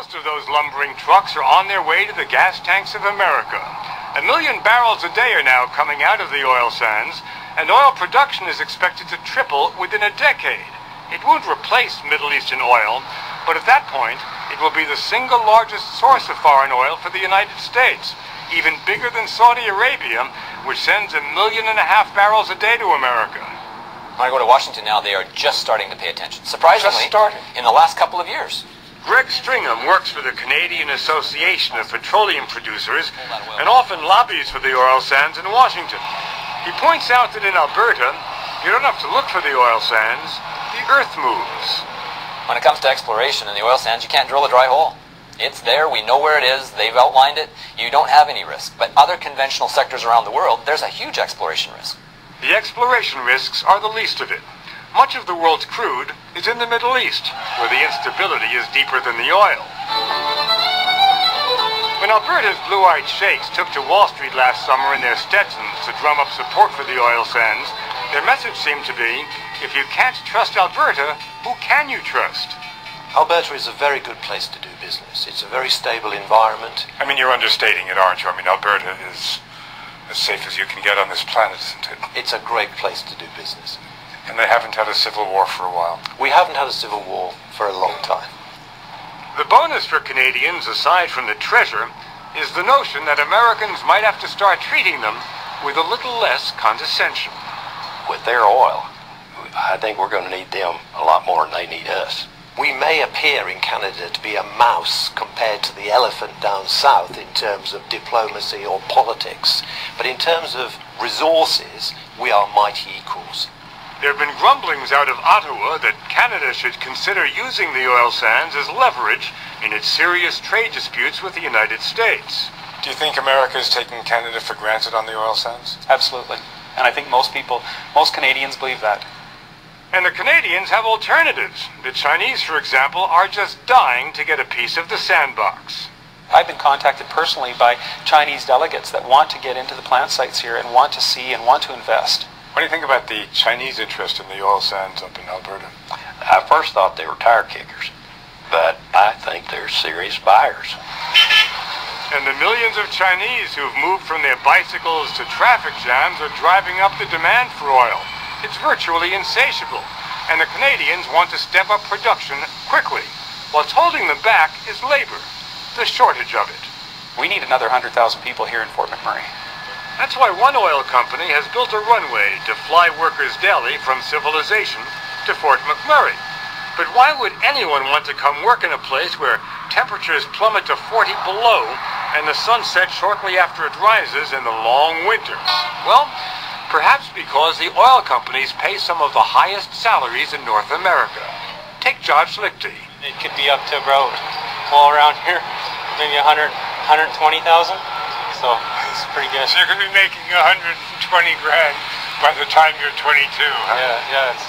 Most of those lumbering trucks are on their way to the gas tanks of America. 1 million barrels a day are now coming out of the oil sands, and oil production is expected to triple within a decade. It won't replace Middle Eastern oil, but at that point, it will be the single largest source of foreign oil for the United States, even bigger than Saudi Arabia, which sends 1.5 million barrels a day to America. When I go to Washington now, they are just starting to pay attention. Surprisingly, in the last couple of years. Greg Stringham works for the Canadian Association of Petroleum Producers and often lobbies for the oil sands in Washington. He points out that in Alberta, you don't have to look for the oil sands, the earth moves. When it comes to exploration in the oil sands, you can't drill a dry hole. It's there, we know where it is, they've outlined it, you don't have any risk. But other conventional sectors around the world, there's a huge exploration risk. The exploration risks are the least of it. Much of the world's crude is in the Middle East, where the instability is deeper than the oil. When Alberta's blue-eyed sheikhs took to Wall Street last summer in their Stetsons to drum up support for the oil sands, their message seemed to be, if you can't trust Alberta, who can you trust? Alberta is a very good place to do business. It's a very stable environment. I mean, you're understating it, aren't you? I mean, Alberta is as safe as you can get on this planet, isn't it? It's a great place to do business. And they haven't had a civil war for a while. We haven't had a civil war for a long time. The bonus for Canadians, aside from the treasure, is the notion that Americans might have to start treating them with a little less condescension. With their oil, I think we're going to need them a lot more than they need us. We may appear in Canada to be a mouse compared to the elephant down south in terms of diplomacy or politics, but in terms of resources, we are mighty equals. There have been grumblings out of Ottawa that Canada should consider using the oil sands as leverage in its serious trade disputes with the United States. Do you think America is taking Canada for granted on the oil sands? Absolutely. And I think most Canadians believe that. And the Canadians have alternatives. The Chinese, for example, are just dying to get a piece of the sandbox. I've been contacted personally by Chinese delegates that want to get into the plant sites here and want to see and want to invest. What do you think about the Chinese interest in the oil sands up in Alberta? I first thought they were tire kickers, but I think they're serious buyers. And the millions of Chinese who've moved from their bicycles to traffic jams are driving up the demand for oil. It's virtually insatiable, and the Canadians want to step up production quickly. What's holding them back is labor, the shortage of it. We need another 100,000 people here in Fort McMurray. That's why one oil company has built a runway to fly workers daily from civilization to Fort McMurray. But why would anyone want to come work in a place where temperatures plummet to 40 below and the sun sets shortly after it rises in the long winter? Well, perhaps because the oil companies pay some of the highest salaries in North America. Take Josh Lichty. It could be up to about, all around here, maybe 120,000. So it's pretty good. So you're going to be making 120 grand by the time you're 22, huh? Yeah, it's